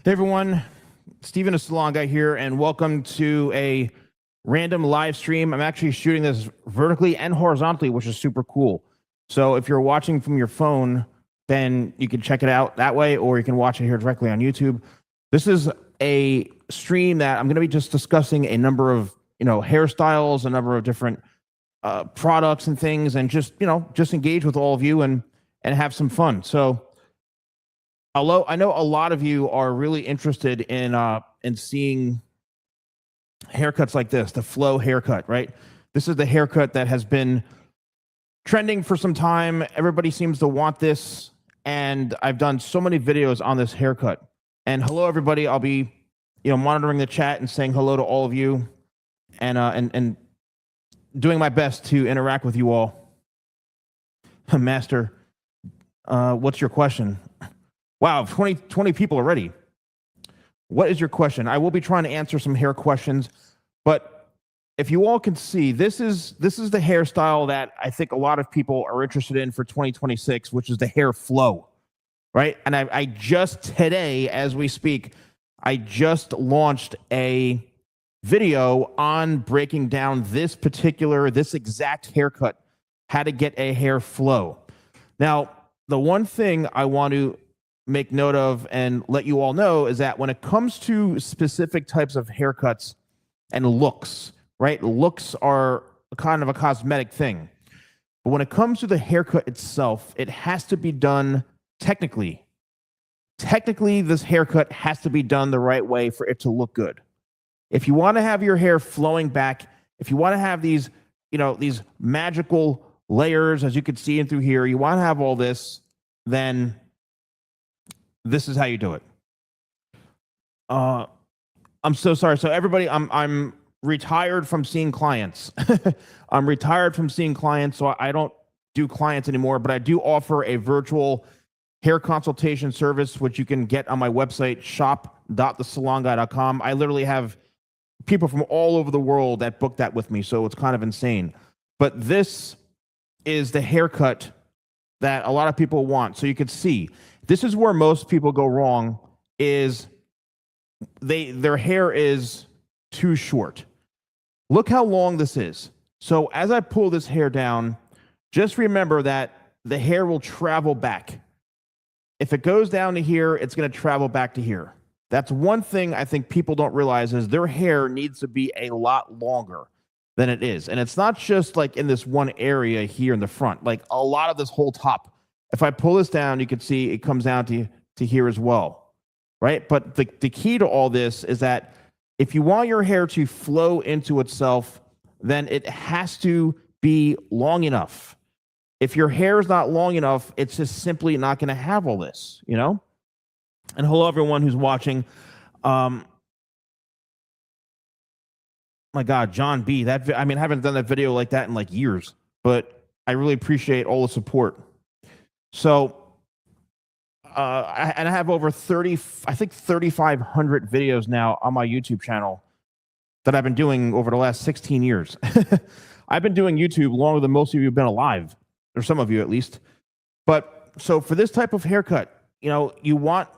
Hey everyone, Steven the Salon Guy here, and welcome to a random live stream. I'm actually shooting this vertically and horizontally, which is super cool. So if you're watching from your phone, then you can check it out that way, or you can watch it here directly on YouTube. This is a stream that I'm going to be just discussing a number of hairstyles, a number of different products and things, and just engage with all of you and have some fun. So. Although I know a lot of you are really interested in seeing haircuts like this, the flow haircut, right? This is the haircut that has been trending for some time. Everybody seems to want this, and I've done so many videos on this haircut. And hello, everybody. I'll be, monitoring the chat and saying hello to all of you, and doing my best to interact with you all. Master, what's your question? Wow, 20 people already. What is your question? I will be trying to answer some hair questions, but if you all can see, this is the hairstyle that I think a lot of people are interested in for 2026, which is the hair flow, right? And I just today, as we speak, I just launched a video on breaking down this exact haircut, how to get a hair flow. Now, the one thing I want to make note of and let you all know is that when it comes to specific types of haircuts and looks, right? Looks are kind of a cosmetic thing. But when it comes to the haircut itself, it has to be done technically. Technically, this haircut has to be done the right way for it to look good. If you want to have your hair flowing back, if you want to have these, these magical layers, as you can see in through here, you want to have all this, then this is how you do it. I'm so sorry. So everybody, I'm retired from seeing clients. I'm retired from seeing clients, so I don't do clients anymore, but I do offer a virtual hair consultation service, which you can get on my website, shop.thesalonguy.com. I literally have people from all over the world that book that with me, so it's kind of insane. But this is the haircut that a lot of people want. So you can see, this is where most people go wrong, is their hair is too short. Look how long this is. So as I pull this hair down, just remember that the hair will travel back. If it goes down to here, it's going to travel back to here. That's one thing I think people don't realize, is their hair needs to be a lot longer than it is. And it's not just like in this one area here in the front, like a lot of this whole top. If I pull this down, you can see it comes down to here as well, right? But the key to all this is that if you want your hair to flow into itself, then it has to be long enough. If your hair is not long enough, it's just simply not going to have all this, And hello, everyone who's watching. My God, John B. I haven't done that video like that in like years, but I really appreciate all the support. So, I have over 3,500 videos now on my YouTube channel that I've been doing over the last 16 years. I've been doing YouTube longer than most of you have been alive, or some of you at least. But so for this type of haircut, you want,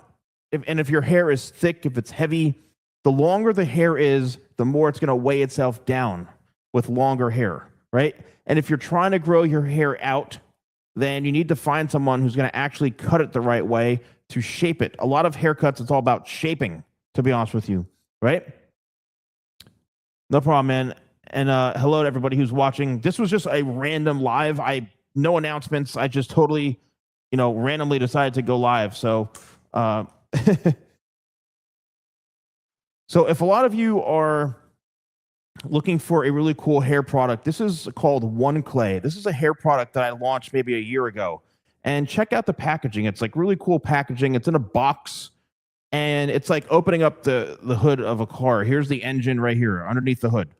if your hair is thick, if it's heavy, the longer the hair is, the more it's going to weigh itself down with longer hair, right? And if you're trying to grow your hair out, then you need to find someone who's going to actually cut it the right way to shape it. A lot of haircuts, it's all about shaping, to be honest with you, right? No problem, man. And hello to everybody who's watching. This was just a random live. No announcements. I just totally, randomly decided to go live. So, so if a lot of you are looking for a really cool hair product, this is called One Clay. This is a hair product that I launched maybe a year ago. And check out the packaging. It's like really cool packaging. It's in a box, and it's like opening up the hood of a car. Here's the engine right here underneath the hood.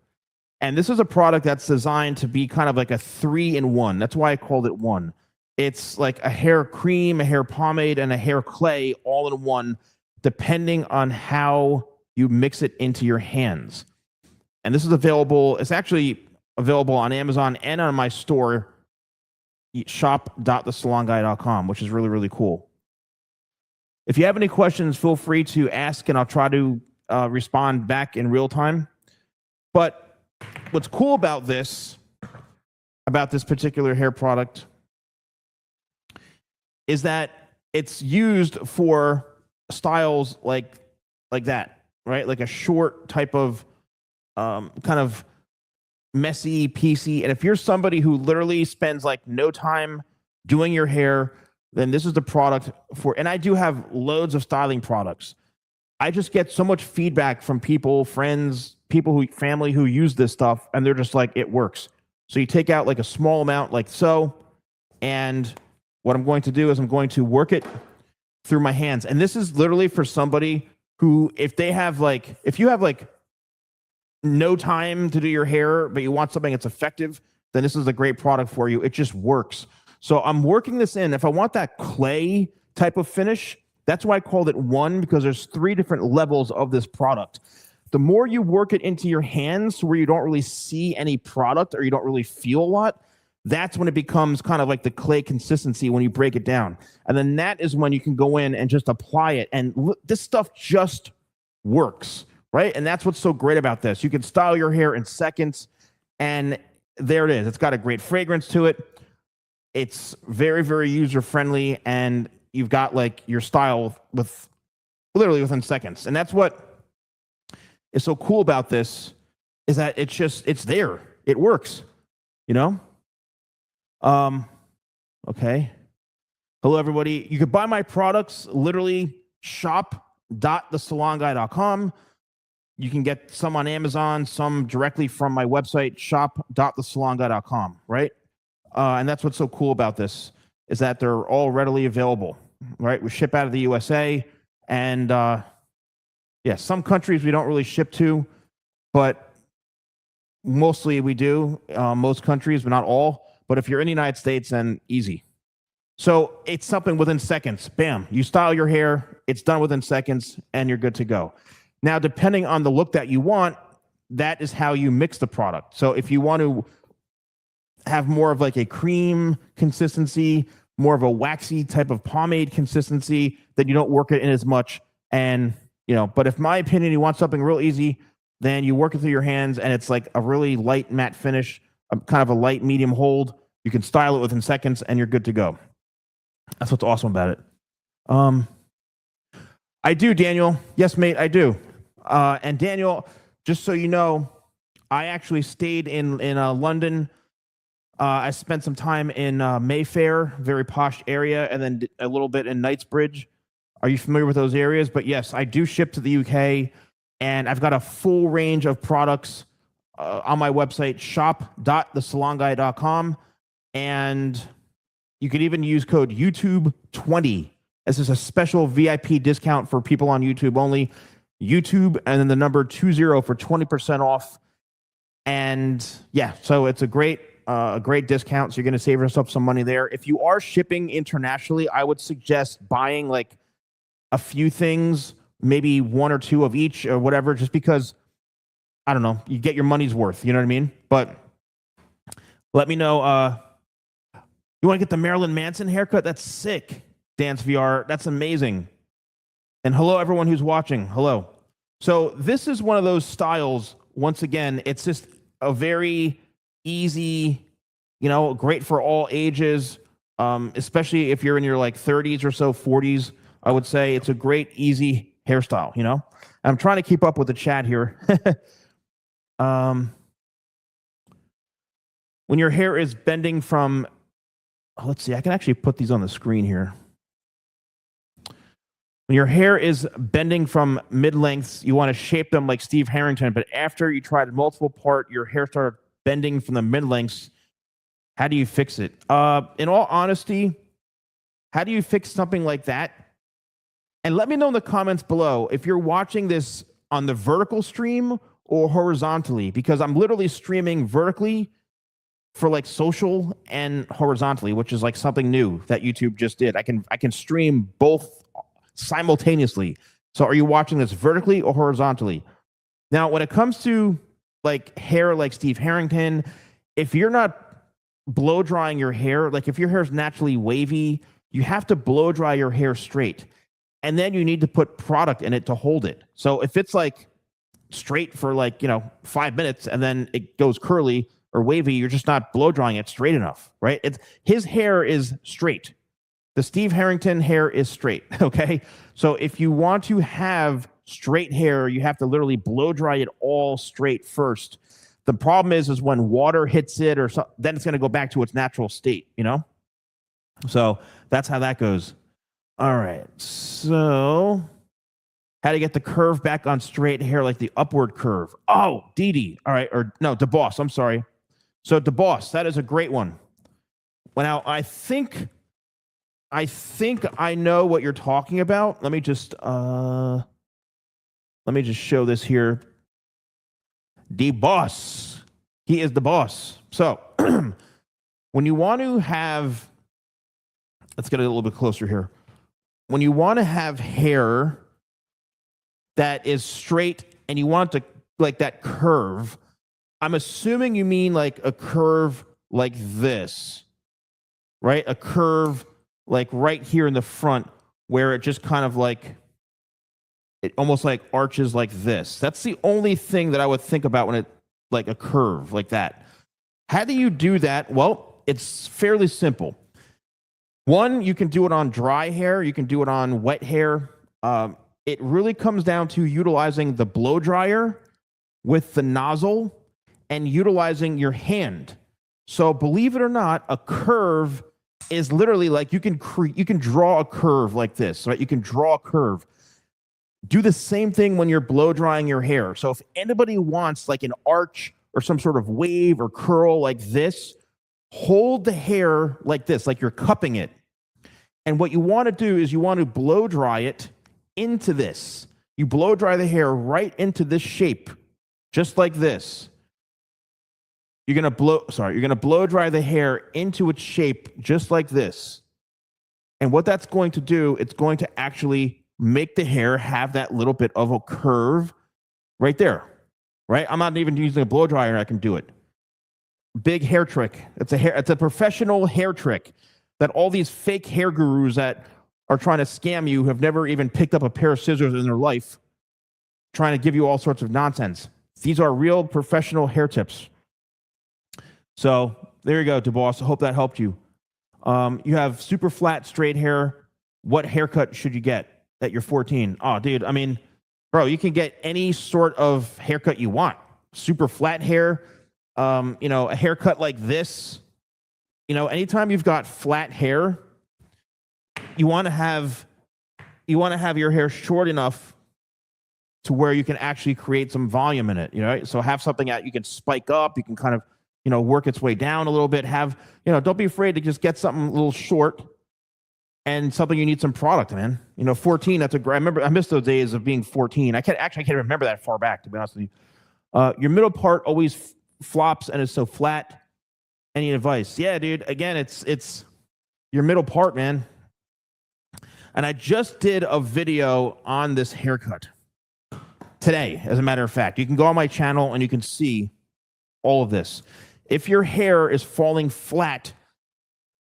And this is a product that's designed to be kind of like a 3-in-1. That's why I called it One. It's like a hair cream, a hair pomade, and a hair clay all in one, depending on how you mix it into your hands. And this is available, it's actually available on Amazon and on my store, shop.thesalonguy.com, which is really, really cool. If you have any questions, feel free to ask, and I'll try to respond back in real time. But what's cool about this particular hair product, is that it's used for styles like that, right? Like a short type of kind of messy, piecey. And if you're somebody who literally spends like no time doing your hair, then this is the product for. And I do have loads of styling products. I just get so much feedback from people, friends, family who use this stuff, and they're just like, it works. So you take out like a small amount like so, and what I'm going to do is I'm going to work it through my hands. And this is literally for somebody who, if you have like no time to do your hair, but you want something that's effective, then this is a great product for you. It just works. So I'm working this in. If I want that clay type of finish, that's why I called it one, because there's 3 different levels of this product. The more you work it into your hands where you don't really see any product or you don't really feel a lot, that's when it becomes kind of like the clay consistency when you break it down. And then that is when you can go in and just apply it. And this stuff just works, right? And that's what's so great about this. You can style your hair in seconds, and there it is. It's got a great fragrance to it. It's very, very user-friendly, and you've got like your style with literally within seconds. And that's what is so cool about this, is that it's there. It works, you know? Okay. Hello, everybody. You can buy my products, literally shop.thesalonguy.com. You can get some on Amazon, some directly from my website, shop.thesalonguy.com, right? And that's what's so cool about this, is that they're all readily available, right? We ship out of the USA, and some countries we don't really ship to, but mostly we do. Most countries, but not all. But if you're in the United States, then easy. So it's something within seconds. Bam, you style your hair, it's done within seconds, and you're good to go. Now, depending on the look that you want, that is how you mix the product. So if you want to have more of like a cream consistency, more of a waxy type of pomade consistency, then you don't work it in as much. And, but if my opinion, you want something real easy, then you work it through your hands, and it's like a really light matte finish, kind of a light medium hold. You can style it within seconds, and you're good to go. That's what's awesome about it. I do, Daniel. Yes, mate, I do. And Daniel, just so you know, I actually stayed in London. I spent some time in Mayfair, very posh area, and then a little bit in Knightsbridge. Are you familiar with those areas? But yes, I do ship to the UK, and I've got a full range of products on my website, shop.thesalonguy.com. And you could even use code YouTube20. This is a special VIP discount for people on YouTube only. YouTube and then the number 20 for 20% off. And yeah, so it's a great discount. So you're going to save yourself some money there. If you are shipping internationally, I would suggest buying like a few things, maybe 1 or 2 of each or whatever, just because, I don't know, you get your money's worth. You know what I mean? But let me know. You want to get the Marilyn Manson haircut? That's sick. Dance VR. That's amazing. And hello, everyone who's watching. Hello. So this is one of those styles. Once again, it's just a very easy, great for all ages, especially if you're in your like 30s or so, 40s. I would say it's a great, easy hairstyle. I'm trying to keep up with the chat here. When your hair is bending from, let's see, I can actually put these on the screen here. When your hair is bending from mid-lengths, you want to shape them like Steve Harrington, but after you tried multiple part, your hair started bending from the mid-lengths. How do you fix it? In all honesty, how do you fix something like that? And let me know in the comments below if you're watching this on the vertical stream or horizontally, because I'm literally streaming vertically for like social and horizontally, which is like something new that YouTube just did. I can stream both simultaneously. So are you watching this vertically or horizontally? Now, when it comes to like hair like Steve Harrington, if you're not blow drying your hair, like if your hair is naturally wavy, you have to blow dry your hair straight. and then you need to put product in it to hold it. So if it's like straight for like, 5 minutes and then it goes curly or wavy, you're just not blow drying it straight enough, right? His hair is straight. The Steve Harrington hair is straight, okay? So if you want to have straight hair, you have to literally blow dry it all straight first. The problem is when water hits it or so, then it's going to go back to its natural state, So that's how that goes. All right. So how to get the curve back on straight hair, like the upward curve. Oh, Dee. All right. Or no, DeBoss. I'm sorry. So DeBoss, that is a great one. Well, now I think I know what you're talking about. Let me just show this here. DeBoss. He is the boss. So when you want to have, let's get a little bit closer here. When you want to have hair that is straight and you want to like that curve, I'm assuming you mean like a curve like this, right? A curve like right here in the front where it just kind of like, it almost like arches like this. That's the only thing that I would think about when it like a curve like that. How do you do that? Well, it's fairly simple. One, you can do it on dry hair. You can do it on wet hair. It really comes down to utilizing the blow dryer with the nozzle and utilizing your hand. So believe it or not, a curve is literally like you can draw a curve like this, right? You can draw a curve. Do the same thing when you're blow drying your hair. So if anybody wants like an arch or some sort of wave or curl like this, hold the hair like this, like you're cupping it. And what you want to do is you want to blow dry it into this. You blow dry the hair right into this shape, just like this. You're going to blow dry the hair into its shape just like this. And what that's going to do, it's going to actually make the hair have that little bit of a curve right there, right? I'm not even using a blow dryer. I can do it. Big hair trick. It's a professional hair trick that all these fake hair gurus that are trying to scam you, who have never even picked up a pair of scissors in their life, trying to give you all sorts of nonsense. These are real professional hair tips. So there you go, DeBoss. I hope that helped you. You have super flat, straight hair. What haircut should you get at your 14? Oh, dude, I mean, bro, you can get any sort of haircut you want. Super flat hair, a haircut like this. Anytime you've got flat hair, you want to have your hair short enough to where you can actually create some volume in it. So have something that you can spike up. You can kind of, work its way down a little bit. Don't be afraid to just get something a little short and something you need some product, man. 14, I miss those days of being 14. I can't remember that far back, to be honest with you. Your middle part always flops and is so flat. Any advice? Yeah, dude. Again, it's your middle part, man. And I just did a video on this haircut today, as a matter of fact. You can go on my channel and you can see all of this. If your hair is falling flat,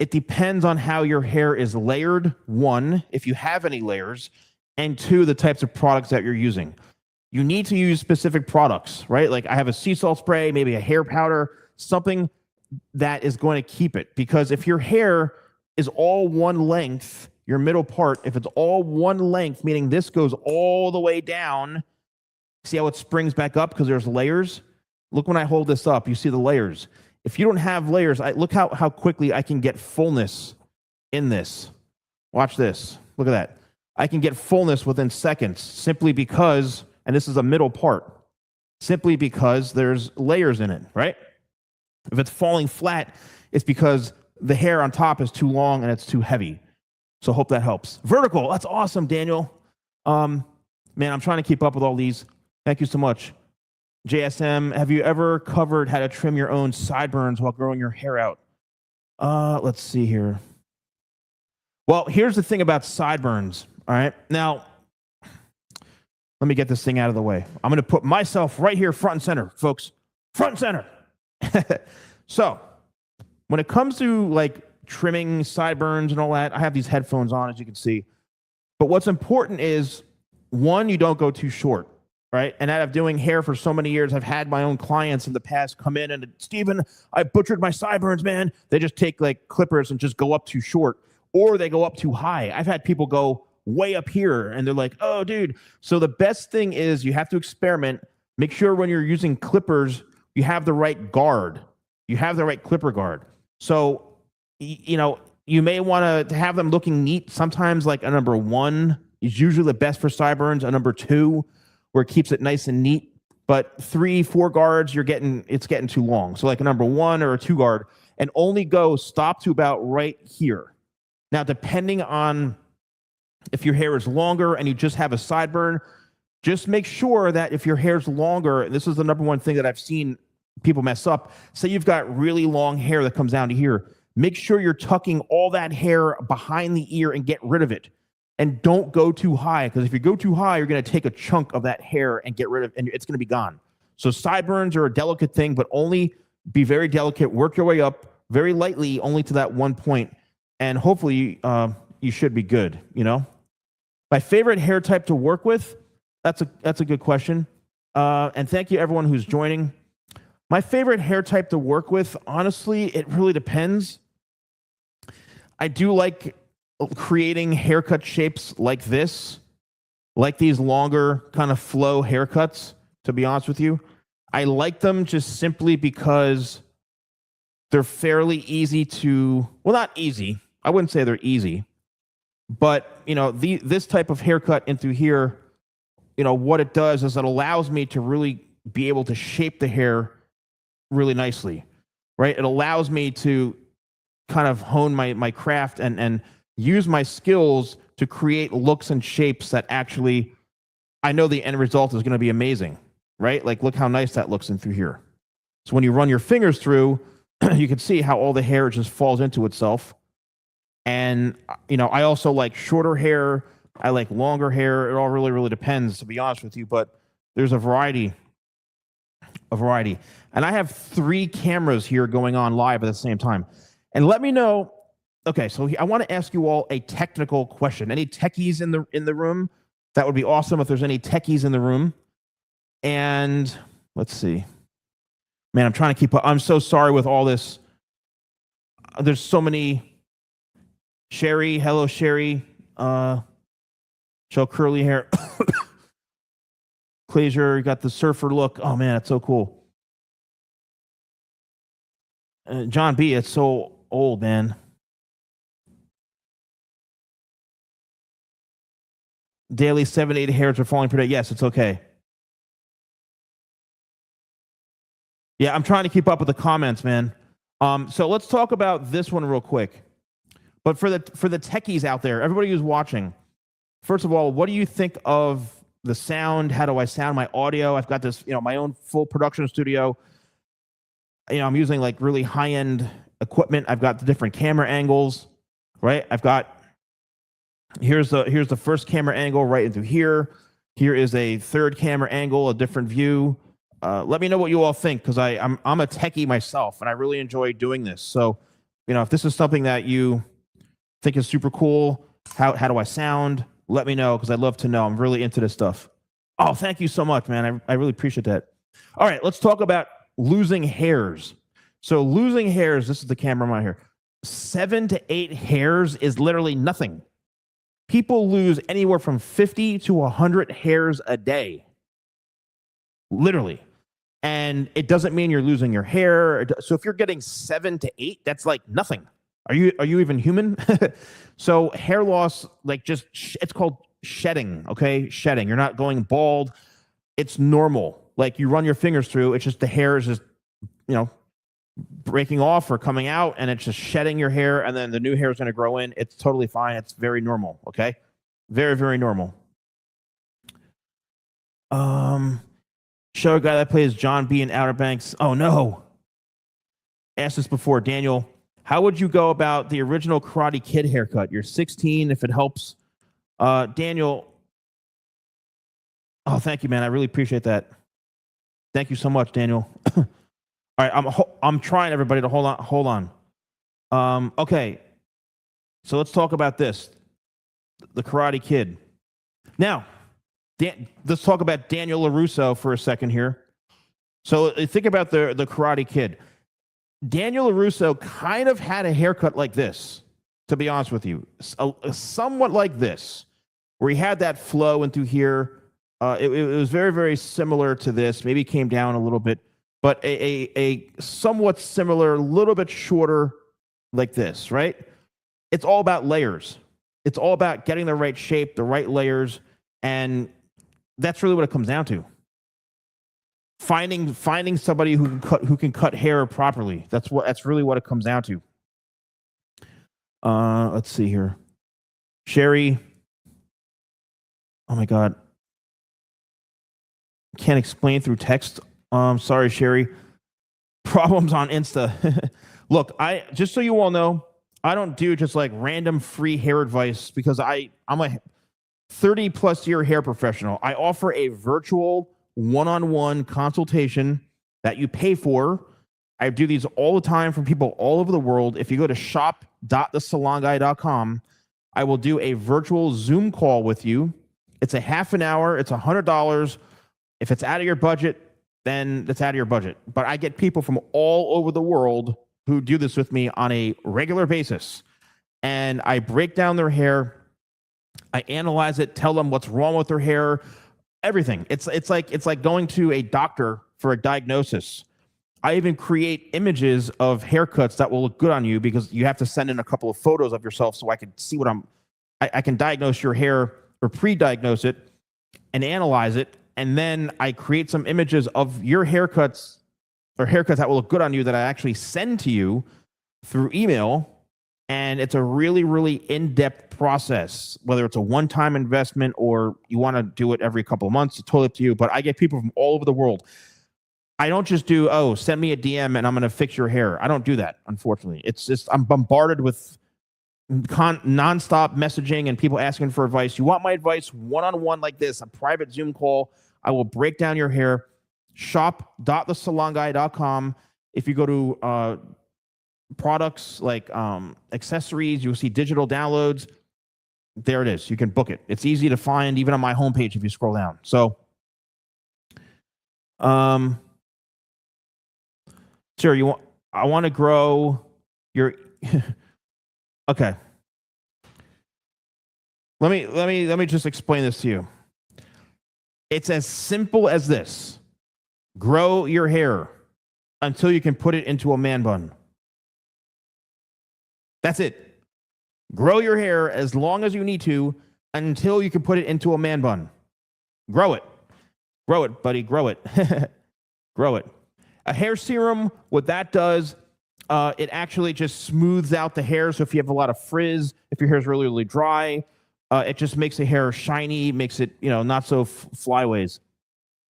it depends on how your hair is layered, one, if you have any layers, and two, the types of products that you're using. You need to use specific products, right? Like I have a sea salt spray, maybe a hair powder, something that is going to keep it. Because if your hair is all one length, your middle part, if it's all one length, meaning this goes all the way down, see how it springs back up because there's layers? Look when I hold this up, you see the layers. If you don't have layers, look how quickly I can get fullness in this. Watch this. Look at that. I can get fullness within seconds simply because, and this is a middle part, simply because there's layers in it, right? If it's falling flat, it's because the hair on top is too long and it's too heavy. So hope that helps. Vertical, that's awesome, Daniel. Man, I'm trying to keep up with all these. Thank you so much. JSM, have you ever covered how to trim your own sideburns while growing your hair out? Let's see here. Well, here's the thing about sideburns, all right? Now, let me get this thing out of the way. I'm going to put myself right here front and center, folks. Front and center. So, when it comes to like trimming sideburns and all that, I have these headphones on, as you can see. But what's important is, one, you don't go too short, right? And out of doing hair for so many years, I've had my own clients in the past come in and, Steven, I butchered my sideburns, man. They just take like clippers and just go up too short, or they go up too high. I've had people go way up here and they're like, oh, dude. So the best thing is you have to experiment. Make sure when you're using clippers, you have the right guard. You have the right clipper guard. So, you know, you may want to have them looking neat. Sometimes like a number 1 is usually the best for sideburns. A number 2 where it keeps it nice and neat. But 3, 4 guards, it's getting too long. So like a number 1 or a 2 guard, and only stop to about right here. Now, depending on if your hair is longer and you just have a sideburn, just make sure that if your hair's longer, this is the number 1 thing that I've seen people mess up. Say you've got really long hair that comes down to here. Make sure you're tucking all that hair behind the ear and get rid of it. And don't go too high, because if you go too high, you're going to take a chunk of that hair and get rid of it, and it's going to be gone. So sideburns are a delicate thing, but only be very delicate. Work your way up very lightly, only to that one point, and hopefully you should be good. You know, my favorite hair type to work with. That's a good question. And thank you everyone who's joining. My favorite hair type to work with, honestly, it really depends. I do like creating haircut shapes like this, like these longer kind of flow haircuts, to be honest with you. I like them just simply because they're fairly easy to, well, not easy. I wouldn't say they're easy, but you know, this type of haircut into here, you know, what it does is it allows me to really be able to shape the hair really nicely, right? It allows me to kind of hone my craft and use my skills to create looks and shapes that actually I know the end result is going to be amazing, right? Like, look how nice that looks in through here. So when you run your fingers through, you can see how all the hair just falls into itself. And, you know, I also like shorter hair. I like longer hair. It all really, really depends, to be honest with you. But there's a variety. And I have 3 cameras here going on live at the same time. And let me know. Okay, so I want to ask you all a technical question. Any techies in the room? That would be awesome if there's any techies in the room. And let's see. Man, I'm trying to keep up. I'm so sorry with all this. There's so many. Sherry, hello, Sherry. Show curly hair. Clasure, you got the surfer look. Oh, man, it's so cool. John B., it's so old, man. Daily 7 to 8 hairs are falling per day. Yes, it's okay. Yeah, I'm trying to keep up with the comments, man. So let's talk about this one real quick. But for the techies out there, everybody who's watching, first of all, what do you think of the sound? How do I sound my audio? I've got this, you know, my own full production studio. You know, I'm using like really high-end equipment. I've got the different camera angles, right? I've got here's the first camera angle right into here. Here is a third camera angle, a different view. Let me know what you all think, because I'm a techie myself and I really enjoy doing this. So, you know, if this is something that you think is super cool, how do I sound? Let me know, because I'd love to know. I'm really into this stuff. Oh, thank you so much, man. I really appreciate that. All right, let's talk about losing hairs. So losing hairs, this is the camera right here. 7 to 8 hairs is literally nothing. People lose anywhere from 50 to 100 hairs a day. Literally. And it doesn't mean you're losing your hair. So if you're getting 7 to 8, that's like nothing. Are you even human? So hair loss, like it's called shedding, okay? Shedding. You're not going bald. It's normal. Like you run your fingers through, it's just the hair is just, you know, breaking off or coming out, and it's just shedding your hair, and then the new hair is going to grow in. It's totally fine. It's very normal, okay? Very, very normal. Show a guy that plays John B. in Outer Banks. Oh, no. Asked this before. Daniel, how would you go about the original Karate Kid haircut? You're 16, if it helps. Daniel, oh, thank you, man. I really appreciate that. Thank you so much, Daniel. All right, I'm trying, everybody, to hold on. Okay, so let's talk about this. the Karate Kid. Now, let's talk about Daniel LaRusso for a second here. So think about the Karate Kid. Daniel LaRusso kind of had a haircut like this, to be honest with you, somewhat like this, where he had that flow into here. It was very, very similar to this. Maybe came down a little bit, but a somewhat similar, little bit shorter like this, right? It's all about layers. It's all about getting the right shape, the right layers, and that's really what it comes down to. Finding somebody who can cut hair properly. That's really what it comes down to. Let's see here. Sherry. Oh my God. Can't explain through text. Sorry, Sherry. Problems on Insta. Look, just so you all know, I don't do just like random free hair advice because I'm a 30 plus year hair professional. I offer a virtual one-on-one consultation that you pay for. I do these all the time from people all over the world. If you go to shop.thesalonguy.com, I will do a virtual Zoom call with you. It's a half an hour. It's $100. If it's out of your budget, then that's out of your budget. But I get people from all over the world who do this with me on a regular basis. And I break down their hair. I analyze it, tell them what's wrong with their hair, everything. It's like going to a doctor for a diagnosis. I even create images of haircuts that will look good on you because you have to send in a couple of photos of yourself so I can see what I can diagnose your hair or pre-diagnose it and analyze it. And then I create some images of your haircuts or haircuts that will look good on you that I actually send to you through email. And it's a really, really in-depth process, whether it's a one-time investment or you want to do it every couple of months. It's totally up to you. But I get people from all over the world. I don't just do, send me a DM and I'm going to fix your hair. I don't do that, unfortunately. It's just I'm bombarded with nonstop messaging and people asking for advice. You want my advice one-on-one like this, a private Zoom call. I will break down your hair. Shop.thesalonguy.com. If you go to products like accessories, you'll see digital downloads. There it is. You can book it. It's easy to find even on my homepage if you scroll down. So, sir, I want to grow your okay. Let me just explain this to you. It's as simple as this. Grow your hair until you can put it into a man bun. That's it. Grow your hair as long as you need to until you can put it into a man bun. Grow it. Grow it, buddy. Grow it. Grow it. A hair serum, what that does, it actually just smooths out the hair. So if you have a lot of frizz, if your hair is really, really dry, it just makes the hair shiny, makes it, not so flyaways.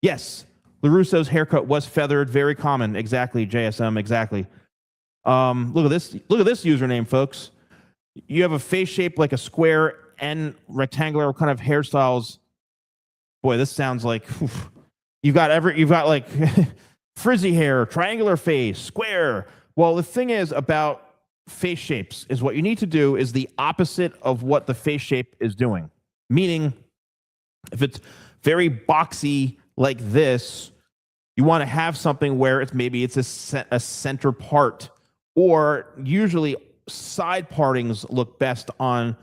Yes, LaRusso's haircut was feathered, very common. Exactly, JSM, exactly. Look at this username, folks. You have a face shape like a square and rectangular kind of hairstyles. Boy, this sounds like you've got like frizzy hair, triangular face, square. Well, the thing is about face shapes is what you need to do is the opposite of what the face shape is doing. Meaning, if it's very boxy like this, you want to have something where it's a center part, or usually side partings look best on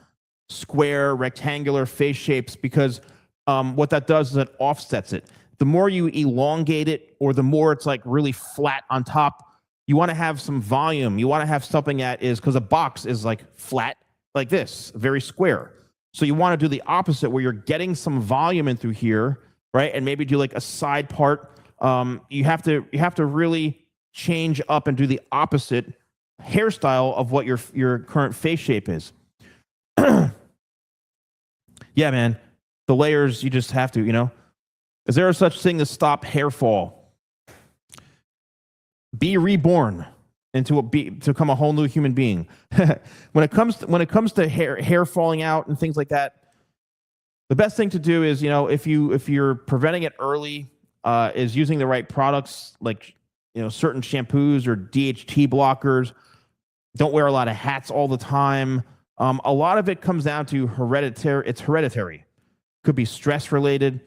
square, rectangular face shapes because what that does is it offsets it. The more you elongate it or the more it's like really flat on top, you want to have some volume. You want to have something that is, because a box is like flat like this, very square. So you want to do the opposite where you're getting some volume in through here, right? And maybe do like a side part. You have to really change up and do the opposite hairstyle of what your current face shape is. Yeah, man. The layers, you just have to, Is there a such thing as stop hair fall? Be reborn to become a whole new human being. When it comes to hair falling out and things like that, the best thing to do is, if you're preventing it early, is using the right products like certain shampoos or DHT blockers. Don't wear a lot of hats all the time. A lot of it comes down to hereditary. It's hereditary. Could be stress related.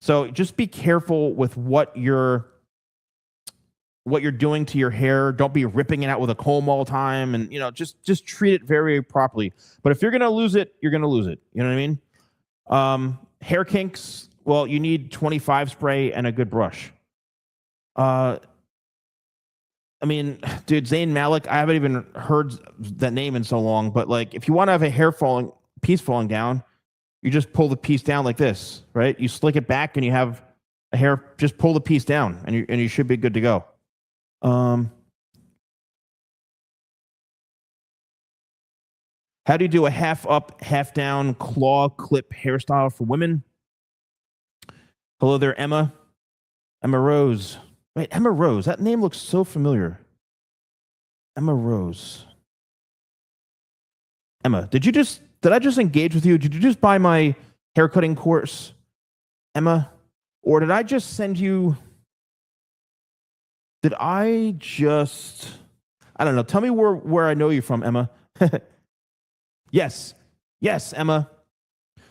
So just be careful with what you're doing to your hair. Don't be ripping it out with a comb all the time, and just treat it very properly. But if you're gonna lose it, you're gonna lose it. You know what I mean? Hair kinks. Well, you need 25 spray and a good brush. I mean, dude, Zayn Malik, I haven't even heard that name in so long, but like if you want to have a piece falling down, you just pull the piece down like this, right? You slick it back and you have a hair, just pull the piece down and you should be good to go. How do you do a half up, half down claw clip hairstyle for women? Hello there, Emma. Emma Rose. Wait, Emma Rose. That name looks so familiar. Emma Rose. Emma, did I just engage with you? Did you just buy my haircutting course, Emma? Or did I just send you? Did I just? I don't know. Tell me where I know you from, Emma. Yes, Emma.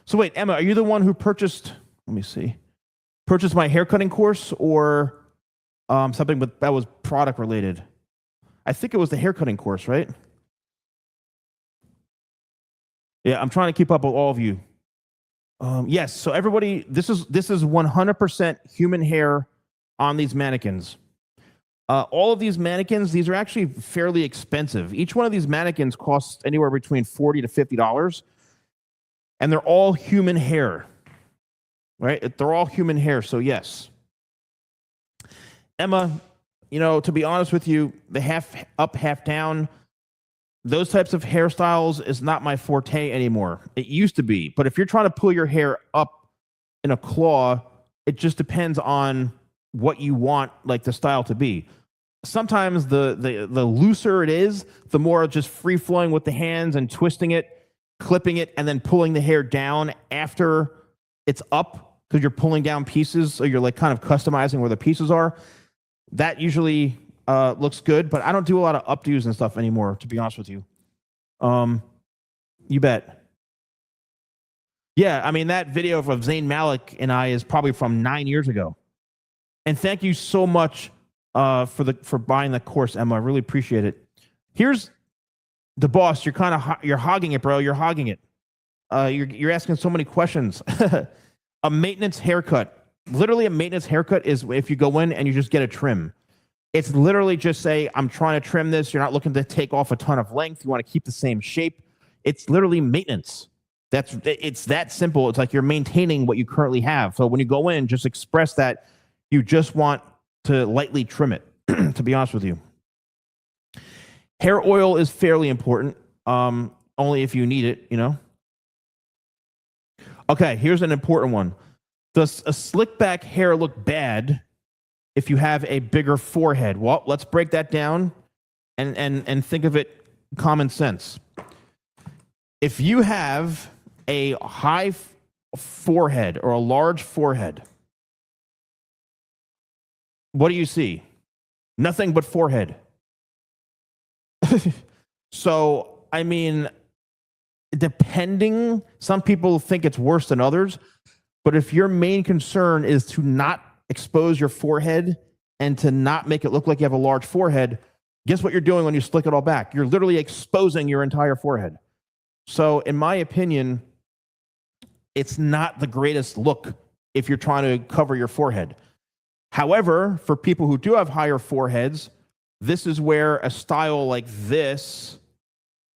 So wait, Emma, are you the one who purchased? Let me see. Purchased my haircutting course, or something that was product related? I think it was the haircutting course, right? Yeah, I'm trying to keep up with all of you. Yes, so everybody, this is 100% human hair on these mannequins. All of these mannequins, these are actually fairly expensive. Each one of these mannequins costs anywhere between $40 to $50, and they're all human hair, right? They're all human hair, so yes. Emma, to be honest with you, the half up, half down, those types of hairstyles is not my forte anymore. It used to be, but if you're trying to pull your hair up in a claw, it just depends on what you want, like the style to be. Sometimes the looser it is, the more just free flowing with the hands and twisting it, clipping it, and then pulling the hair down after it's up, because you're pulling down pieces, so you're like kind of customizing where the pieces are. That usually looks good, but I don't do a lot of updos and stuff anymore, to be honest with you. You bet. Yeah, I mean, that video of Zayn Malik and I is probably from 9 years ago. And thank you so much for buying the course, Emma. I really appreciate it. Here's the boss. You're hogging it, bro. You're hogging it. You're asking so many questions. A maintenance haircut. Literally, a maintenance haircut is if you go in and you just get a trim. It's literally just say, I'm trying to trim this. You're not looking to take off a ton of length. You want to keep the same shape. It's literally maintenance. It's that simple. It's like you're maintaining what you currently have. So when you go in, just express that you just want to lightly trim it, to be honest with you. Hair oil is fairly important, only if you need it, Okay, here's an important one. Does a slick back hair look bad if you have a bigger forehead? Well, let's break that down and think of it common sense. If you have a high forehead or a large forehead, what do you see? Nothing but forehead. So, I mean, depending, some people think it's worse than others, but if your main concern is to not expose your forehead and to not make it look like you have a large forehead, guess what you're doing when you slick it all back? You're literally exposing your entire forehead. So, in my opinion, it's not the greatest look if you're trying to cover your forehead. However, for people who do have higher foreheads, this is where a style like this,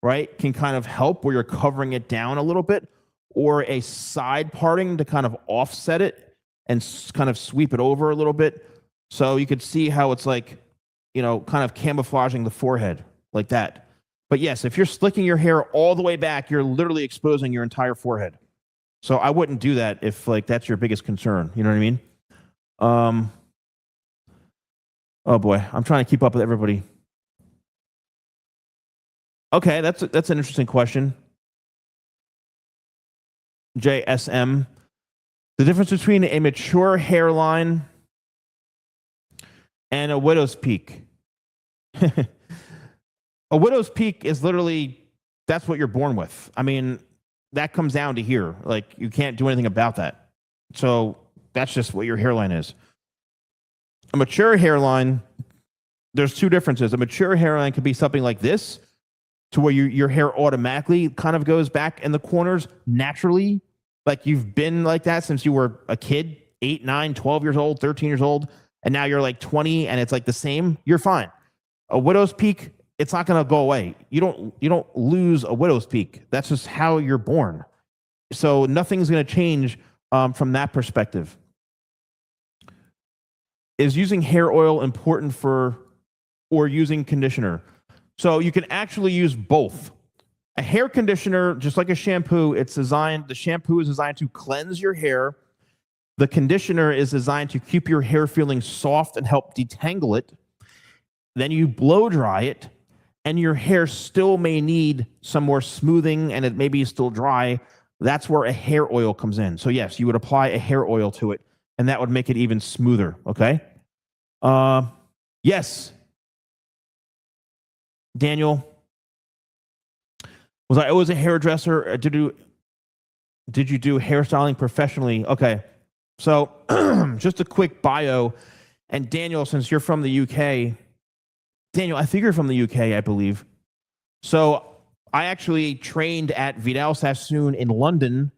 right, can kind of help, where you're covering it down a little bit, or a side parting to kind of offset it and kind of sweep it over a little bit. So you could see how it's like, kind of camouflaging the forehead like that. But yes, if you're slicking your hair all the way back, you're literally exposing your entire forehead. So I wouldn't do that if that's your biggest concern. You know what I mean? Oh boy, I'm trying to keep up with everybody. Okay, that's an interesting question. JSM. The difference between a mature hairline and a widow's peak. A widow's peak is literally that's what you're born with. I mean, that comes down to here. Like, you can't do anything about that. So that's just what your hairline is. A mature hairline, there's two differences. A mature hairline could be something like this, to where your hair automatically kind of goes back in the corners naturally. Like, you've been like that since you were a kid, 8, 9, 12 years old, 13 years old, and now you're like 20 and it's like the same. You're fine. A widow's peak, it's not going to go away. You don't lose a widow's peak. That's just how you're born. So nothing's going to change from that perspective. Is using hair oil important or using conditioner? So you can actually use both. A hair conditioner, just like a shampoo, the shampoo is designed to cleanse your hair. The conditioner is designed to keep your hair feeling soft and help detangle it. Then you blow dry it, and your hair still may need some more smoothing, and it may be still dry. That's where a hair oil comes in. So yes, you would apply a hair oil to it, and that would make it even smoother, okay? Yes. Daniel, was I always a hairdresser? Did you do hairstyling professionally? Okay. So just a quick bio. And Daniel, since you're from the UK, Daniel, I think you're from the UK, I believe. So I actually trained at Vidal Sassoon in London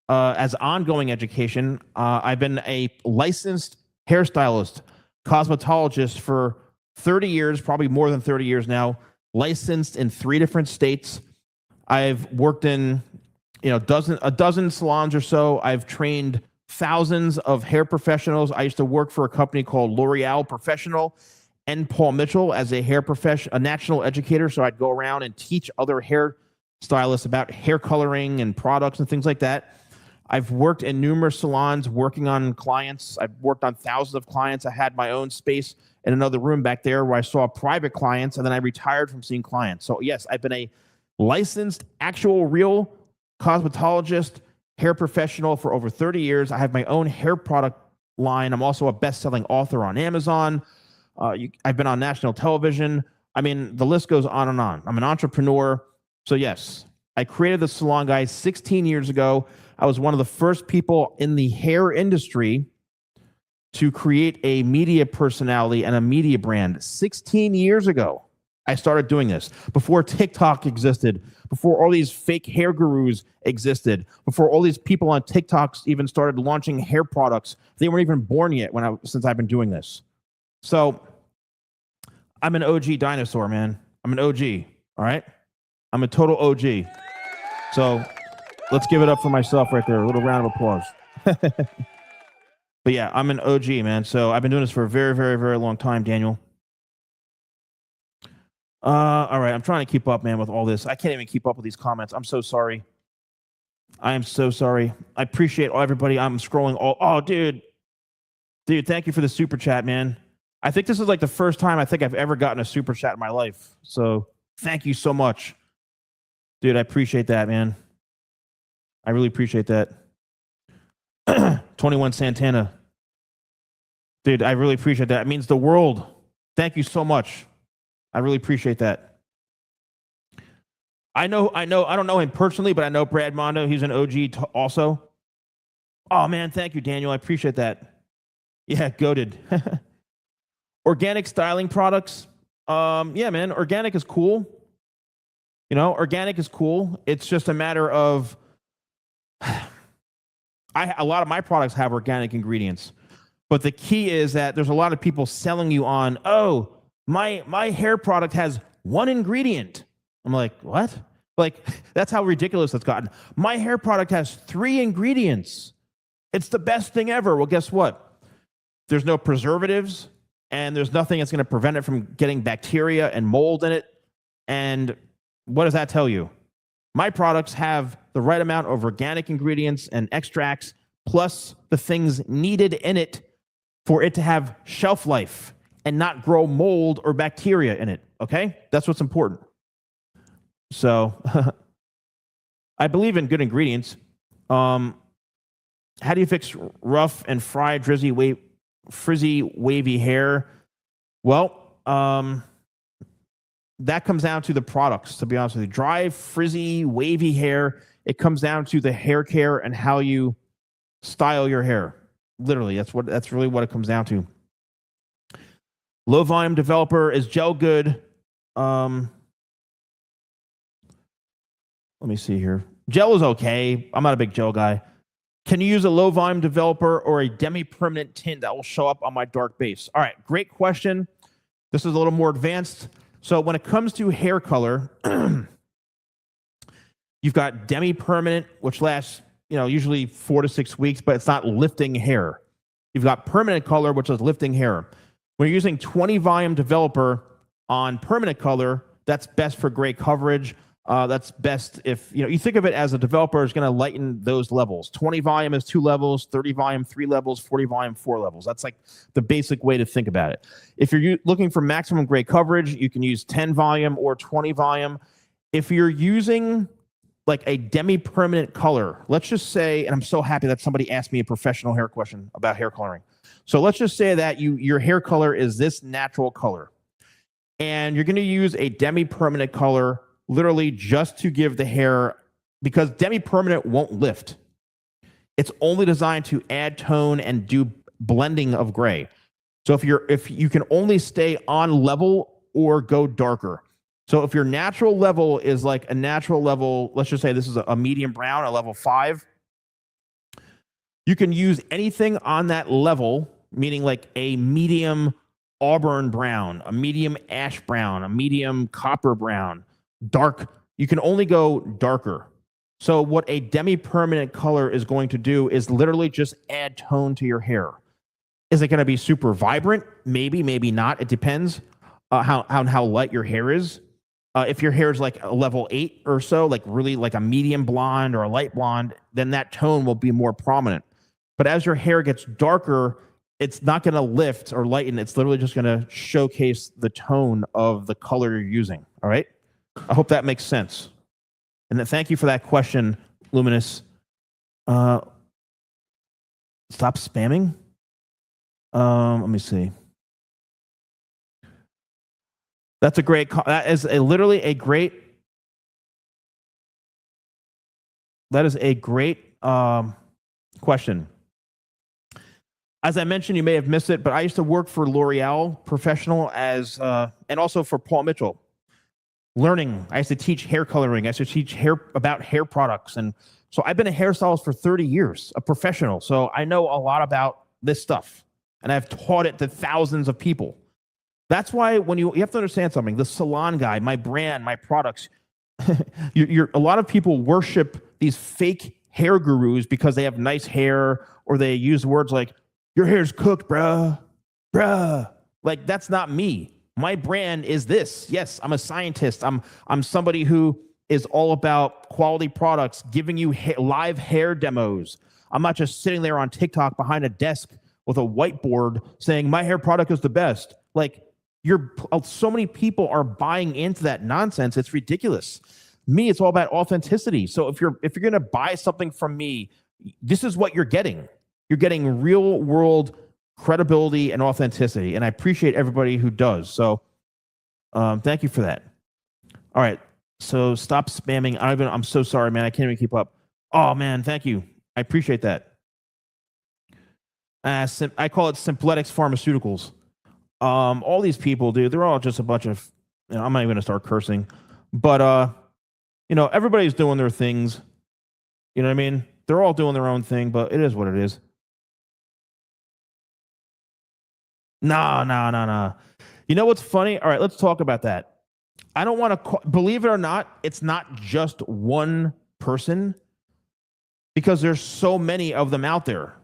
as ongoing education. I've been a licensed hairstylist, cosmetologist for 30 years, probably more than 30 years now, licensed in 3 different states. I've worked in a dozen salons or so. I've trained thousands of hair professionals. I used to work for a company called L'Oreal Professional and Paul Mitchell as a national educator. So I'd go around and teach other hair stylists about hair coloring and products and things like that. I've worked in numerous salons working on clients. I've worked on thousands of clients. I had my own space in another room back there where I saw private clients, and then I retired from seeing clients. So yes, I've been a licensed, actual, real cosmetologist, hair professional for over 30 years. I have my own hair product line. I'm also a best-selling author on Amazon. I've been on national television. I mean, the list goes on and on. I'm an entrepreneur. So yes, I created the Salon Guy 16 years ago. I was one of the first people in the hair industry to create a media personality and a media brand. 16 years ago, I started doing this. Before TikTok existed, before all these fake hair gurus existed, before all these people on TikTok even started launching hair products. They weren't even born yet since I've been doing this. So I'm an OG dinosaur, man. I'm an OG, all right? I'm a total OG. So let's give it up for myself right there. A little round of applause. But yeah, I'm an OG, man. So I've been doing this for a very, very, very long time, Daniel. All right, I'm trying to keep up, man, with all this. I can't even keep up with these comments. I'm so sorry. I am so sorry. I appreciate everybody. I'm scrolling all. Oh, dude, thank you for the super chat, man. I think this is like the first time I think I've ever gotten a super chat in my life. So thank you so much, dude. I appreciate that, man. I really appreciate that. 21 Santana, dude. I really appreciate that. It means the world. Thank you so much. I really appreciate that. I don't know him personally, but I know Brad Mondo. He's an OG also. Oh, man, thank you, Daniel. I appreciate that. Yeah, goated. Organic styling products. Yeah, man, organic is cool. Organic is cool. It's just a matter of a lot of my products have organic ingredients. But the key is that there's a lot of people selling you on, oh, my hair product has 1 ingredient. I'm like, what? Like, that's how ridiculous that's gotten. My hair product has 3 ingredients. It's the best thing ever. Well, guess what? There's no preservatives, and there's nothing that's going to prevent it from getting bacteria and mold in it. And what does that tell you? My products have the right amount of organic ingredients and extracts, plus the things needed in it for it to have shelf life and not grow mold or bacteria in it, okay? That's what's important. So I believe in good ingredients. How do you fix rough and fried, frizzy, wavy hair? Well, that comes down to the products, to be honest with you. Dry, frizzy, wavy hair, it comes down to the hair care and how you style your hair. Literally, that's really what it comes down to. Low volume developer, is gel good? Let me see here. Gel is okay. I'm not a big gel guy. Can you use a low volume developer or a demi-permanent tint that will show up on my dark base? All right, great question. This is a little more advanced. So when it comes to hair color, you've got demi-permanent, which lasts, usually 4 to 6 weeks, but it's not lifting hair. You've got permanent color, which is lifting hair. When you're using 20 volume developer on permanent color, that's best for gray coverage. That's best if, you think of it as a developer is going to lighten those levels. 20 volume is 2 levels, 30 volume 3 levels, 40 volume 4 levels. That's like the basic way to think about it. If you're looking for maximum gray coverage, you can use 10 volume or 20 volume. If you're using like a demi-permanent color, let's just say, and I'm so happy that somebody asked me a professional hair question about hair coloring. So let's just say that your hair color is this natural color, and you're going to use a demi-permanent color literally just to give the hair, because demi-permanent won't lift. It's only designed to add tone and do blending of gray. So if you can only stay on level or go darker. So if your natural level is like a natural level, let's just say this is a medium brown, a level 5, you can use anything on that level, meaning like a medium auburn brown, a medium ash brown, a medium copper brown, dark. You can only go darker. So what a demi-permanent color is going to do is literally just add tone to your hair. Is it going to be super vibrant? Maybe, maybe not. It depends how light your hair is. If your hair is like a level 8 or so, like really like a medium blonde or a light blonde, then that tone will be more prominent. But as your hair gets darker, it's not going to lift or lighten. It's literally just going to showcase the tone of the color you're using. All right? I hope that makes sense. And then thank you for that question, Luminous. Stop spamming. Let me see. That's a great. That is literally a great. That is a great question. As I mentioned, you may have missed it, but I used to work for L'Oreal Professional and also for Paul Mitchell. Learning. I used to teach hair coloring. I used to teach about hair products. And so I've been a hairstylist for 30 years, a professional. So I know a lot about this stuff. And I've taught it to thousands of people. That's why when you have to understand something, the salon guy, my brand, my products, a lot of people worship these fake hair gurus because they have nice hair, or they use words like, your hair's cooked, bruh. Like, that's not me. My brand is this. Yes, I'm a scientist. I'm somebody who is all about quality products, giving you live hair demos. I'm not just sitting there on TikTok behind a desk with a whiteboard saying my hair product is the best. Like, so many people are buying into that nonsense. It's ridiculous. Me, it's all about authenticity. So if you're going to buy something from me, this is what you're getting. You're getting real world credibility and authenticity. And I appreciate everybody who does. So thank you for that. All right. So stop spamming. I'm so sorry, man. I can't even keep up. Oh, man. Thank you. I appreciate that. I call it Simpletics Pharmaceuticals. All these people, dude, they're all just a bunch of, I'm not even going to start cursing, but, everybody's doing their things. You know what I mean? They're all doing their own thing, but it is what it is. No. You know what's funny? All right, let's talk about that. I don't want to, believe it or not, it's not just one person, because there's so many of them out there.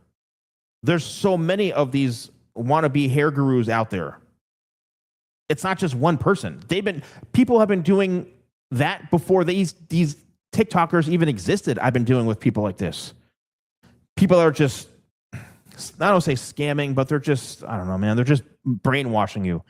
There's so many of these wannabe hair gurus out there. It's not just one person. People have been doing that before these TikTokers even existed. I've been dealing with people like this. People are just, I don't say scamming, but they're just, I don't know, man. They're just brainwashing you.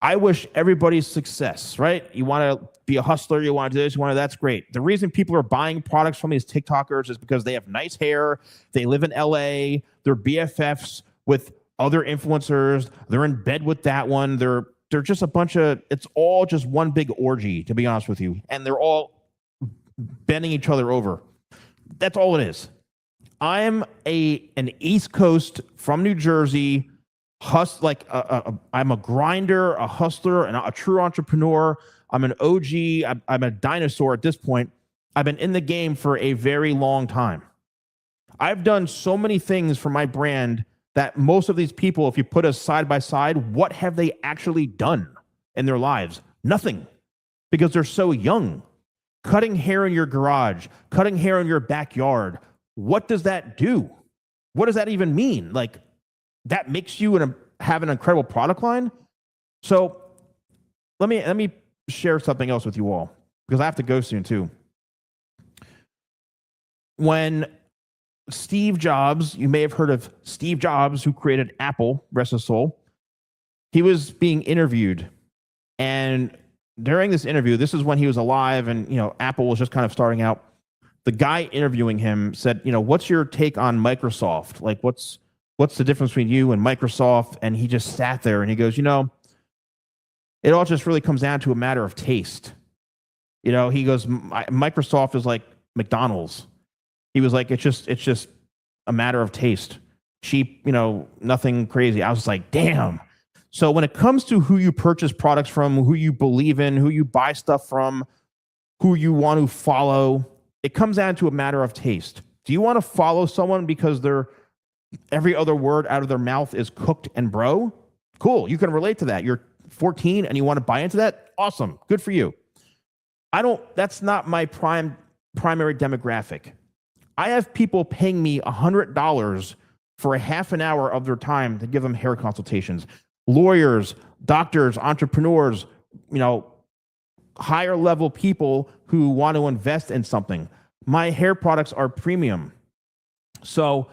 I wish everybody success, right? You want to be a hustler, you want to do this, that's great. The reason people are buying products from these TikTokers is because they have nice hair, they live in LA, they're BFFs with other influencers, they're in bed with that one, they're they're just a bunch of, it's all just one big orgy, to be honest with you. And they're all bending each other over. That's all it is. I'm an East Coast from New Jersey, I'm a grinder, a hustler, and a true entrepreneur. I'm an OG. I'm a dinosaur at this point. I've been in the game for a very long time. I've done so many things for my brand that most of these people, if you put us side by side, what have they actually done in their lives? Nothing, because they're so young. Cutting hair in your garage, cutting hair in your backyard. What does that do? What does that even mean? Like, that makes you have an incredible product line? So let me share something else with you all, because I have to go soon too. When Steve Jobs, you may have heard of Steve Jobs, who created Apple, rest his soul, he was being interviewed. And during this interview, this is when he was alive and, Apple was just kind of starting out. The guy interviewing him said, what's your take on Microsoft? Like, what's the difference between you and Microsoft? And he just sat there and he goes, it all just really comes down to a matter of taste. He goes, Microsoft is like McDonald's. He was like, it's just a matter of taste. Cheap, nothing crazy. I was like, damn. So when it comes to who you purchase products from, who you believe in, who you buy stuff from, who you want to follow, it comes down to a matter of taste. Do you want to follow someone because every other word out of their mouth is cooked and bro? Cool. You can relate to that. You're 14 and you want to buy into that? Awesome. Good for you. That's not my primary demographic. I have people paying me $100 for a half an hour of their time to give them hair consultations. Lawyers, doctors, entrepreneurs, higher level people who want to invest in something. My hair products are premium. So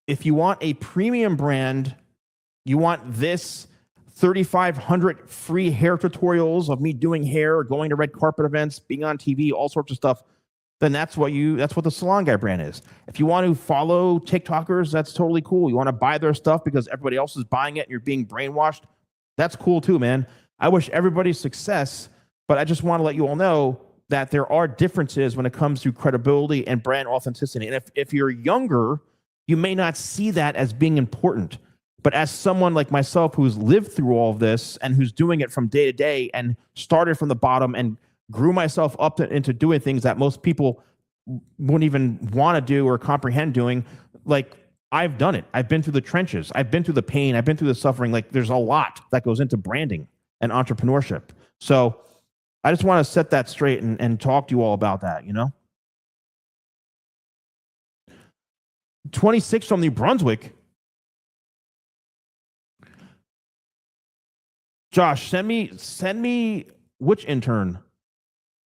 if you want a premium brand, you want this 3,500 free hair tutorials of me doing hair, going to red carpet events, being on TV, all sorts of stuff, then that's what the Salon Guy brand is. If you want to follow TikTokers, that's totally cool. You want to buy their stuff because everybody else is buying it and you're being brainwashed, that's cool too, man. I wish everybody success, but I just want to let you all know that there are differences when it comes to credibility and brand authenticity. And if you're younger, you may not see that as being important. But as someone like myself who's lived through all of this and who's doing it from day to day and started from the bottom and grew myself up into doing things that most people wouldn't even want to do or comprehend doing, like, I've done it. I've been through the trenches. I've been through the pain. I've been through the suffering. Like, there's a lot that goes into branding and entrepreneurship. So I just want to set that straight and talk to you all about that, 26 from New Brunswick. Josh, send me which intern?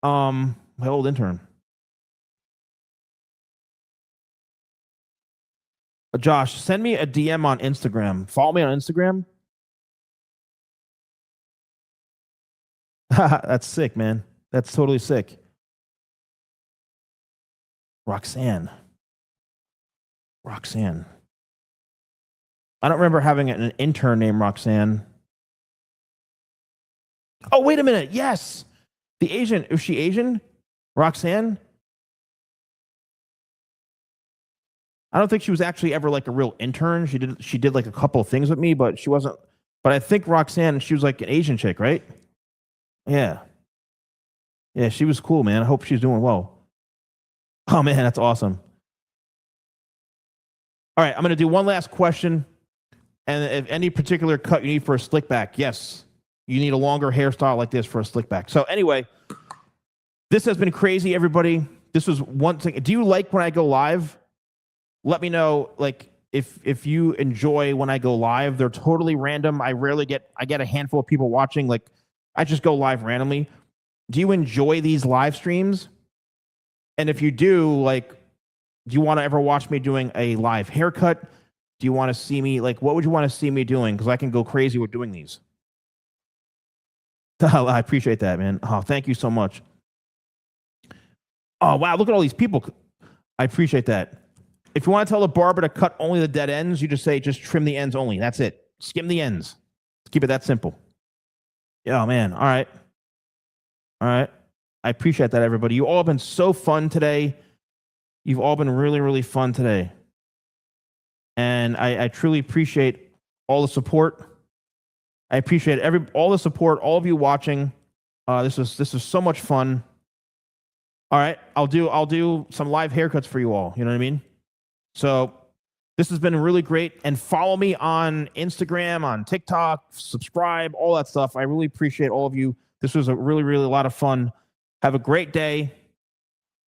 My old intern. Josh, send me a DM on Instagram. Follow me on Instagram. That's sick, man. That's totally sick. Roxanne. I don't remember having an intern named Roxanne. Oh, wait a minute. Yes. The Asian. Is she Asian? Roxanne? I don't think she was actually ever like a real intern. She did like a couple of things with me, but she wasn't. But I think Roxanne, she was like an Asian chick, right? Yeah. Yeah, she was cool, man. I hope she's doing well. Oh, man, that's awesome. All right, I'm going to do one last question. And if any particular cut you need for a slick back, yes, you need a longer hairstyle like this for a slick back. So anyway, this has been crazy, everybody. This was one thing. Do you like when I go live? Let me know, like, if you enjoy when I go live. They're totally random. I get a handful of people watching. Like, I just go live randomly. Do you enjoy these live streams? And if you do, like, do you want to ever watch me doing a live haircut? Do you want to see me, like, what would you want to see me doing? Because I can go crazy with doing these. I appreciate that, man. Oh, thank you so much. Oh, wow, look at all these people. I appreciate that. If you want to tell the barber to cut only the dead ends, you just say, just trim the ends only. That's it. Skim the ends. Keep it that simple. Oh man. All right. All right. I appreciate that, everybody. You all have been so fun today. You've all been really, really fun today. And I truly appreciate all the support. I appreciate all the support, all of you watching. This is so much fun. All right, I'll do some live haircuts for you all. You know what I mean? So this has been really great. And follow me on Instagram, on TikTok, subscribe, all that stuff. I really appreciate all of you. This was a really, really lot of fun. Have a great day.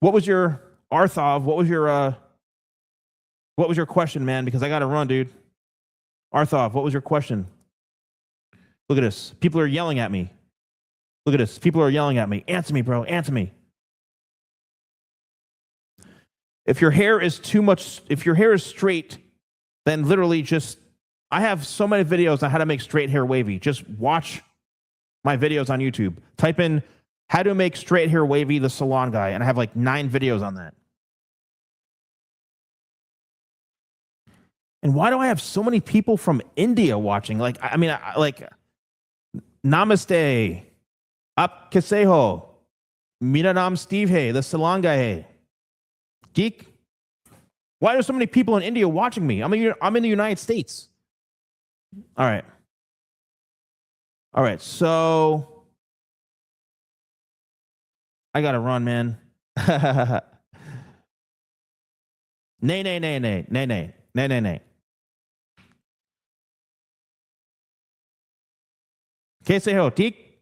What was your Arthov? What was your question, man? Because I got to run, dude. Arthov, what was your question? Look at this. People are yelling at me. Look at this. People are yelling at me. Answer me, bro. Answer me. If your hair is straight, then literally I have so many videos on how to make straight hair wavy. Just watch my videos on YouTube. Type in how to make straight hair wavy, the salon guy, and I have like 9 videos on that. And why do I have so many people from India watching? Like, I mean, like, namaste, aap kaise ho? Mera naam Steve hai, the salon guy hai. Geek. Why are so many people in India watching me? I'm in the United States. All right. All right. So I gotta run, man. Nay. Kaise ho, Teek?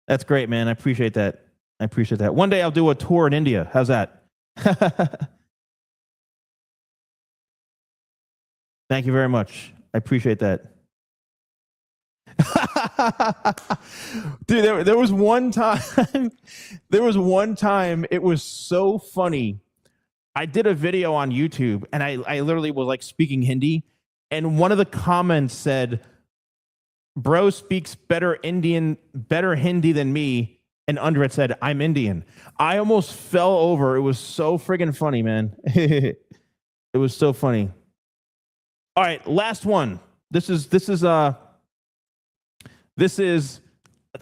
That's great, man. I appreciate that. One day I'll do a tour in India. How's that? Thank you very much. I appreciate that. Dude, there was one time. It was so funny. I did a video on YouTube and I literally was like speaking Hindi, and one of the comments said, "Bro speaks better Hindi than me." And under it said, "I'm Indian." I almost fell over. It was so friggin' funny, man. It was so funny. All right, last one. This is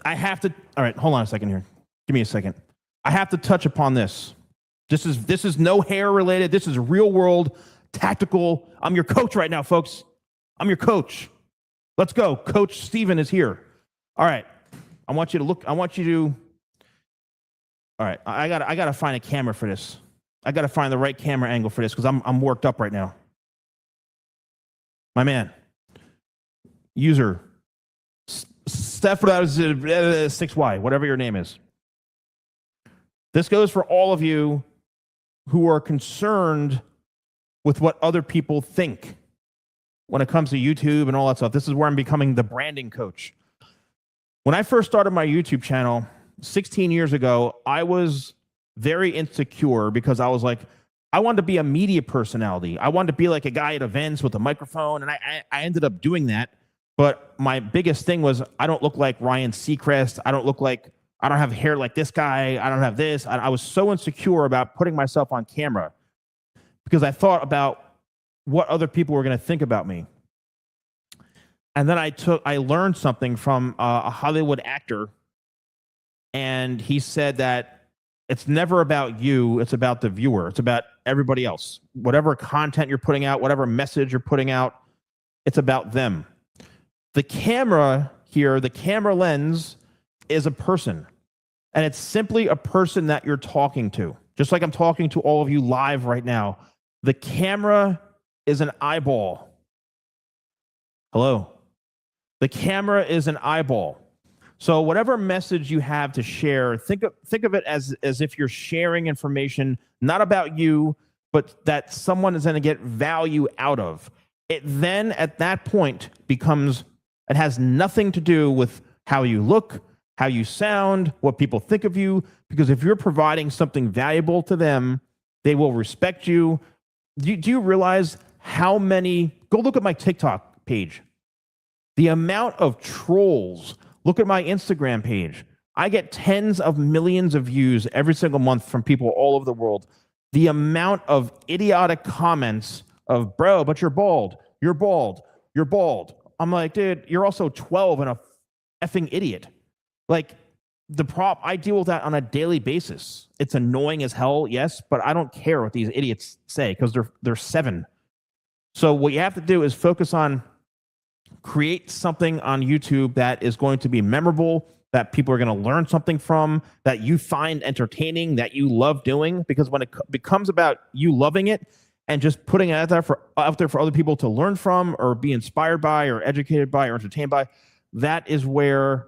I have to. All right, hold on a second here. Give me a second. I have to touch upon this. This is no hair related. This is real world, tactical. I'm your coach right now, folks. I'm your coach. Let's go. Coach Steven is here. All right. I want you to. All right. I gotta find a camera for this. I gotta find the right camera angle for this because I'm worked up right now. My man. User. Steph 6Y, whatever your name is. This goes for all of you who are concerned with what other people think when it comes to YouTube and all that stuff. This is where I'm becoming the branding coach. When I first started my YouTube channel 16 years ago, I was very insecure because I was like, I wanted to be a media personality. I wanted to be like a guy at events with a microphone, and I ended up doing that. But my biggest thing was I don't look like Ryan Seacrest. I don't have hair like this guy. I don't have this. I was so insecure about putting myself on camera because I thought about what other people were going to think about me. And then I learned something from a Hollywood actor, and he said that it's never about you. It's about the viewer. It's about everybody else. Whatever content you're putting out, whatever message you're putting out, it's about them. The camera here, the camera lens, is a person. And it's simply a person that you're talking to. Just like I'm talking to all of you live right now. The camera is an eyeball. Hello. The camera is an eyeball. So whatever message you have to share, think of it as if you're sharing information, not about you, but that someone is going to get value out of. It then, at that point, it has nothing to do with how you look, how you sound, what people think of you, because if you're providing something valuable to them, they will respect you. Do you realize how many, go look at my TikTok page. The amount of trolls, look at my Instagram page. I get tens of millions of views every single month from people all over the world. The amount of idiotic comments of, bro, but you're bald, you're bald, you're bald. I'm like, dude, you're also 12 and a effing idiot. Like I deal with that on a daily basis. It's annoying as hell, yes, but I don't care what these idiots say because they're 7. So what you have to do is focus on create something on YouTube that is going to be memorable, that people are going to learn something from, that you find entertaining, that you love doing. Because when it becomes about you loving it and just putting it out there for other people to learn from or be inspired by or educated by or entertained by, that is where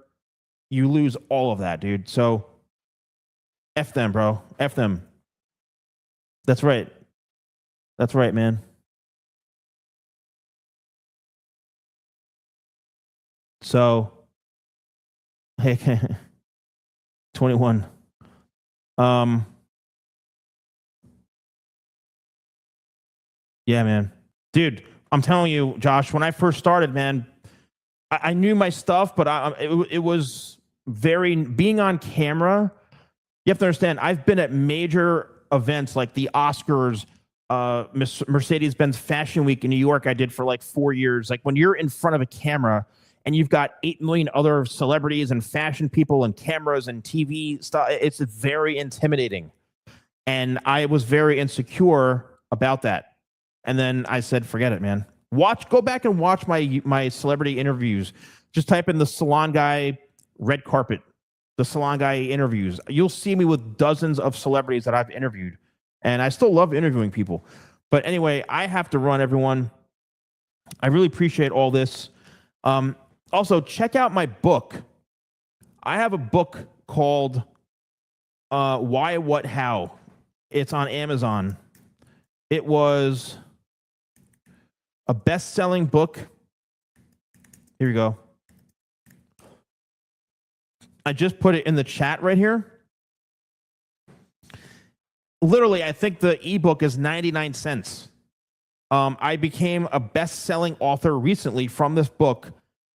you lose all of that, dude. So F them, bro. F them. That's right. That's right, man. So, hey, 21. Yeah, man. Dude, I'm telling you, Josh, when I first started, man, I knew my stuff, but it was being on camera. You have to understand, I've been at major events like the Oscars, Mercedes-Benz Fashion Week in New York. I did for like 4 years. Like when you're in front of a camera and you've got 8 million other celebrities and fashion people and cameras and TV stuff, it's very intimidating. And I was very insecure about that. And then I said, forget it, man. Go back and watch my celebrity interviews. Just type in the salon guy red carpet, the salon guy interviews. You'll see me with dozens of celebrities that I've interviewed. And I still love interviewing people. But anyway, I have to run, everyone. I really appreciate all this. Also, check out my book. I have a book called Why, What, How. It's on Amazon. It was a best-selling book. Here we go. I just put it in the chat right here. Literally, I think the ebook is 99 cents. I became a best-selling author recently from this book,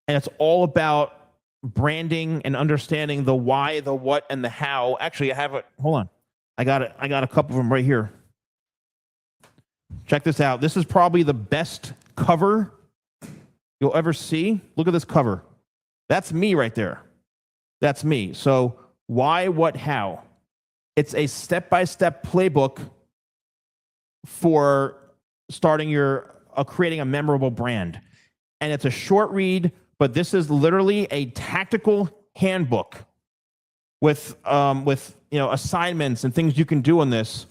and it's all about branding and understanding the why, the what, and the how. Actually, I have it. Hold on. I got it. I got a couple of them right here. Check this out. This is probably the best cover you'll ever see. Look at this cover. That's me right there. That's me. So why, what, how? It's a step-by-step playbook for starting creating a memorable brand. And it's a short read, but this is literally a tactical handbook with assignments and things you can do on this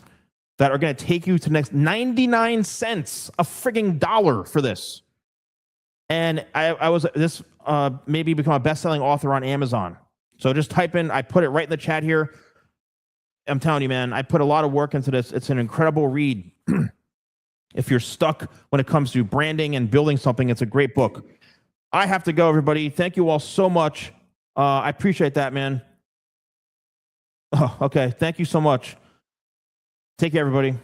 that are going to take you to the next 99 cents, a frigging dollar for this. And I maybe become a best-selling author on Amazon. So just type in, I put it right in the chat here. I'm telling you, man, I put a lot of work into this. It's an incredible read. If you're stuck when it comes to branding and building something, it's a great book. I have to go, everybody. Thank you all so much. I appreciate that, man. Oh, okay. Thank you so much. Take care, everybody.